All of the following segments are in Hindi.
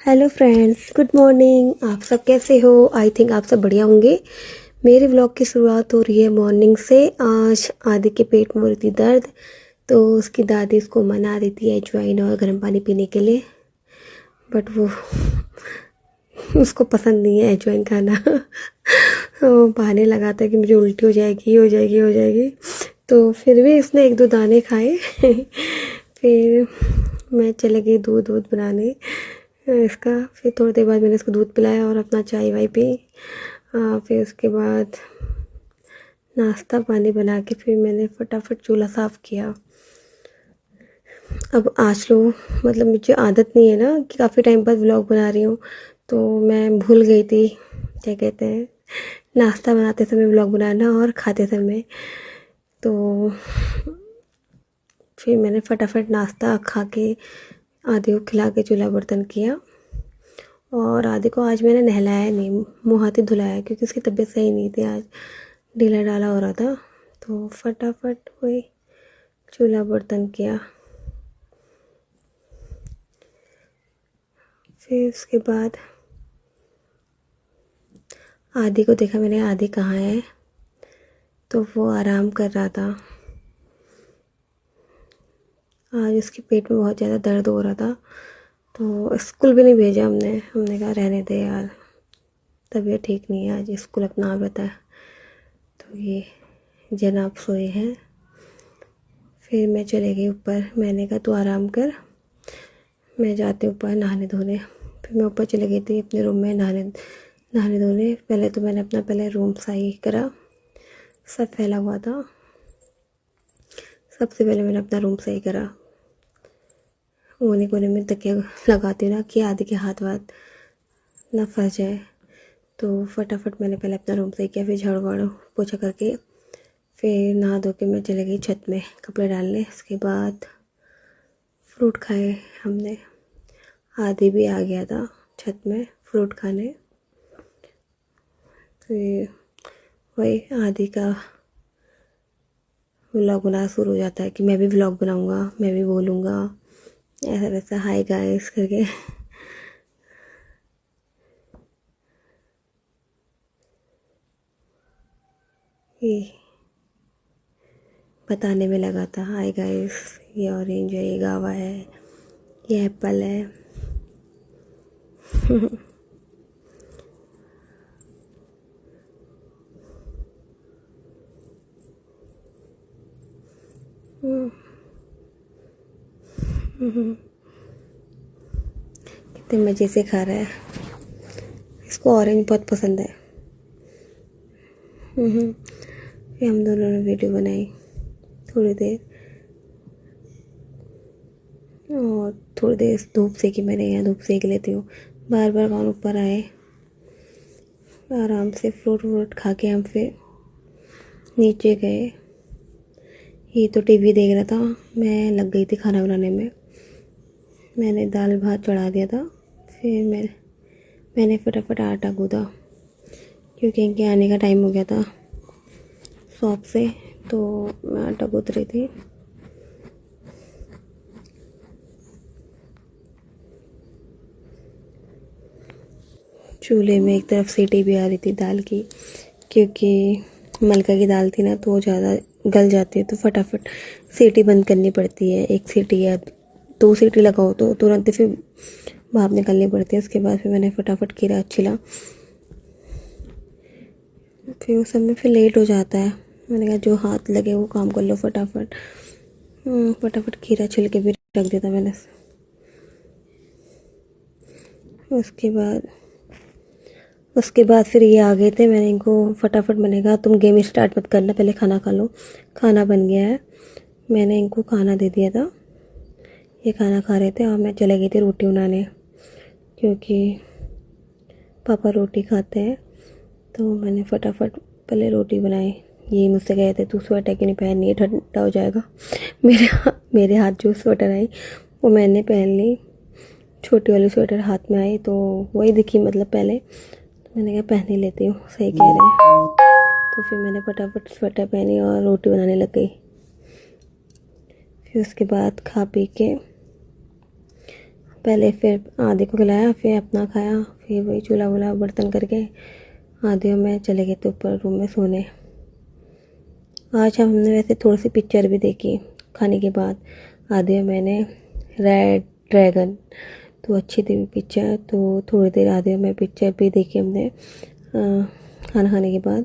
Hello friends, good morning. आप सब कैसे हो? आई थिंक आप सब बढ़िया होंगे। मेरे व्लॉग की शुरुआत हो रही है मॉर्निंग से। आज आदि के पेट में हो रही थी दर्द, तो उसकी दादी उसको मना रही थी अजवाइन और गर्म पानी पीने के लिए, बट वो उसको पसंद नहीं है अजवाइन खाना। वो बहाने लगाता है कि मुझे उल्टी हो जाएगी, हो जाएगी, हो जाएगी। तो फिर भी उसने एक दो दाने खाए। फिर मैं चले गई दूध दूध बनाने इसका। फिर थोड़ी देर बाद मैंने इसको दूध पिलाया और अपना चाय वाय पी। फिर उसके बाद नाश्ता पानी बना के फिर मैंने फटाफट चूल्हा साफ़ किया। अब आज लो, मतलब मुझे आदत नहीं है ना कि काफ़ी टाइम बाद व्लॉग बना रही हूँ, तो मैं भूल गई थी क्या कहते हैं नाश्ता बनाते समय व्लॉग बनाना और खाते समय। तो फिर मैंने फटाफट नाश्ता खा के आदि को खिला के चूल्हा बर्तन किया। और आदि को आज मैंने नहलाया नहीं, मुँह हाथ ही धुलाया क्योंकि उसकी तबीयत सही नहीं थी आज, ढीला ढाला हो रहा था। तो फटाफट वही चूल्हा बर्तन किया। फिर उसके बाद आदि को देखा मैंने, आदि कहाँ है, तो वो आराम कर रहा था। आज उसके पेट में बहुत ज़्यादा दर्द हो रहा था, तो स्कूल भी नहीं भेजा हमने कहा रहने दे यार, तबीयत ठीक नहीं है, आज स्कूल अपना आप रहता है। तो ये जनाब सोए हैं। फिर मैं चले गई ऊपर, मैंने कहा तू आराम कर, मैं जाती हूँ ऊपर नहाने धोने। फिर मैं ऊपर चली गई थी अपने रूम में नहाने नहाने धोने। पहले तो मैंने अपना रूम सही करा, सब फैला हुआ था। सबसे पहले मैंने अपना रूम सही करा, कोने कोने में तकिया लगाती हूँ ना कि आदि के हाथ वाथ ना फंस जाए। तो फटाफट मैंने पहले अपना रूम सही किया, फिर झाड़ू वाड़ू पोछा करके फिर नहा धो के मैं चले गई छत में कपड़े डालने। उसके बाद फ्रूट खाए हमने, आदि भी आ गया था छत में फ्रूट खाने। फिर वही आदि का व्लॉग बनाना शुरू हो जाता है कि मैं भी व्लॉग बनाऊंगा, मैं भी बोलूँगा, ऐसा वैसा हाय गाइस करके। ये बताने में लगा था हाय गाइस, ये ऑरेंज है, ये गावा है, ये एप्पल है। कितने मज़े से खा रहा है, इसको ऑरेंज बहुत पसंद है। फिर हम दोनों ने वीडियो बनाई थोड़ी देर, और थोड़ी देर धूप सेकी मैंने, यहाँ धूप सेक लेती हूँ। बार बार कौन ऊपर आए। आराम से फ्रूट व्रूट खा के हम फिर नीचे गए। ये तो टीवी देख रहा था, मैं लग गई थी खाना बनाने में। मैंने दाल भात चढ़ा दिया था। फिर मैंने फटाफट आटा गूँधा क्योंकि इनके आने का टाइम हो गया था शॉप से, तो मैं आटा गूँथ रही थी। चूल्हे में एक तरफ सीटी भी आ रही थी दाल की, क्योंकि मलका की दाल थी ना, तो वो ज़्यादा गल जाती है, तो फटाफट सीटी बंद करनी पड़ती है। एक सीटी या दो सीटी लगाओ तो तुरंत फिर भाप निकलनी पड़ती है। उसके बाद फिर मैंने फटाफट खीरा छिला, फिर उस समय फिर लेट हो जाता है। मैंने कहा जो हाथ लगे वो काम कर लो फटाफट। फटाफट खीरा छिल के भी रख दिया था मैंने। उसके बाद फिर ये आ गए थे। मैंने इनको फटाफट मैंने कहा तुम गेम स्टार्ट मत करना, पहले खाना खा लो, खाना बन गया है। मैंने इनको खाना दे दिया था, ये खाना खा रहे थे और मैं चले गई थी रोटी बनाने, क्योंकि पापा रोटी खाते हैं। तो मैंने फटाफट पहले रोटी बनाई। ये मुझसे कहे थे तू स्वेटर क्यों नहीं पहननी है, ठंडा हो जाएगा। मेरे हाथ जो स्वेटर आई वो मैंने पहन ली, छोटी वाली स्वेटर हाथ में आई तो वही दिखी, मतलब पहले तो मैंने कहा पहन ही लेती हूँ, सही कह रहे हैं। तो फिर मैंने फटाफट स्वेटर पहनी और रोटी बनाने लग गई। फिर उसके बाद खा पी के पहले फिर आधे को खिलाया, फिर अपना खाया, फिर वही चूल्हा वूल्हा बर्तन करके आधे में चले गए थे ऊपर रूम में सोने। आज हमने वैसे थोड़ी सी पिक्चर भी देखी खाने के बाद। आधे मैंने रेड ड्रैगन, तो अच्छी थी पिक्चर, तो थोड़ी देर आधे में पिक्चर भी देखी हमने खाना खाने के बाद।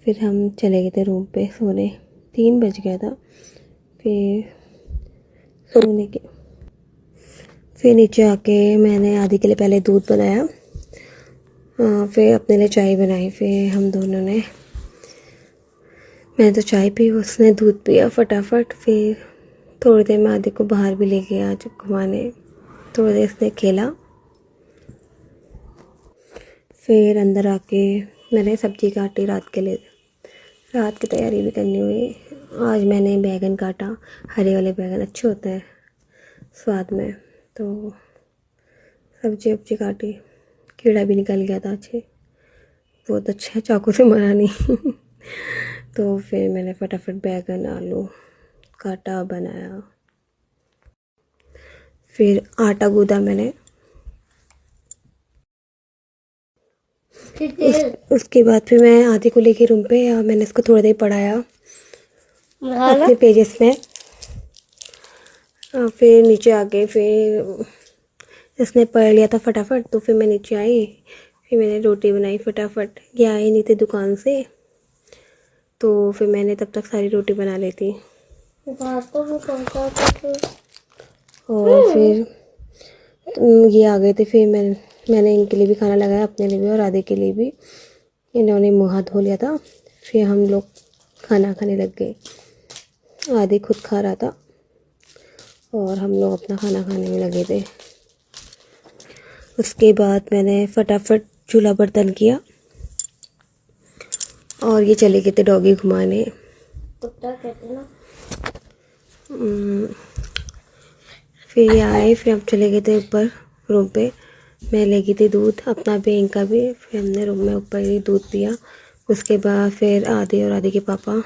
फिर हम चले गए थे रूम पे सोने, 3 बज गया था। फिर नीचे आके मैंने आदि के लिए पहले दूध बनाया, फिर अपने लिए चाय बनाई। फिर हम दोनों ने, मैंने तो चाय पी, उसने दूध पिया फटाफट। फिर थोड़ी देर में आदि को बाहर भी ले गया जब घुमाने, थोड़ी देर इसने खेला। फिर अंदर आके मैंने सब्ज़ी काटी रात के लिए, रात की तैयारी भी करनी हुई। आज मैंने बैगन काटा, हरे वाले बैगन अच्छे होते हैं स्वाद में, तो सब्जी वब्जी काटी। कीड़ा भी निकल गया था अच्छे, बहुत अच्छा है, चाकू से मरा नहीं। तो फिर मैंने फटाफट बैगन आलू काटा, बनाया। फिर आटा गूंदा मैंने। उसके बाद फिर मैं आदि को लेके रूम पे, मैंने इसको थोड़ी देर पढ़ाया अपने पेजेस में। फिर नीचे आ गए, फिर इसने पढ़ लिया था फटाफट, तो फिर मैं नीचे आई। फिर मैंने रोटी बनाई फटाफट, ये आए नहीं थे दुकान से, तो फिर मैंने तब तक सारी रोटी बना ली थी। और फिर ये आ गए थे, फिर मैंने इनके लिए भी खाना लगाया, अपने लिए भी और आधे के लिए भी। इन्होंने मुँह हाथ धो लिया था। फिर हम लोग खाना खाने लग गए। आधे खुद खा रहा था और हम लोग अपना खाना खाने में लगे थे। उसके बाद मैंने फटाफट चूल्हा बर्तन किया और ये चले गए थे डॉगी घुमाने। कुत्ता कहते ना। फिर ये आए, फिर हम चले गए थे ऊपर रूम पे। मैं ले गई थी दूध अपना भी, इनका भी। फिर हमने रूम में ऊपर ही दूध पिया। उसके बाद फिर आदि और आदि के पापा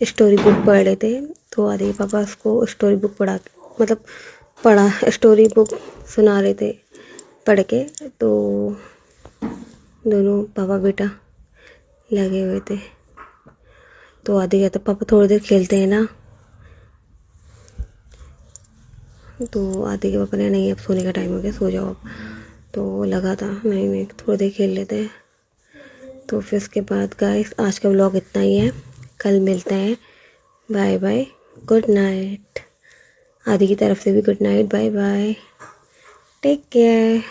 स्टोरी बुक पढ़ रहे थे, तो आदि के पापा उसको स्टोरी बुक पढ़ा स्टोरी बुक सुना रहे थे पढ़ के। तो दोनों पापा बेटा लगे हुए थे। तो आदि कहता पापा थोड़ी देर खेलते हैं ना, तो आदि के पापा ने नहीं, अब सोने का टाइम हो गया, सो जाओ अब। तो लगा था नहीं थोड़ी देर खेल लेते हैं। तो फिर उसके बाद गाइस आज का व्लॉग इतना ही है, कल मिलते हैं। Bye bye, good night. Aadi की तरफ से भी good night, bye bye, take care.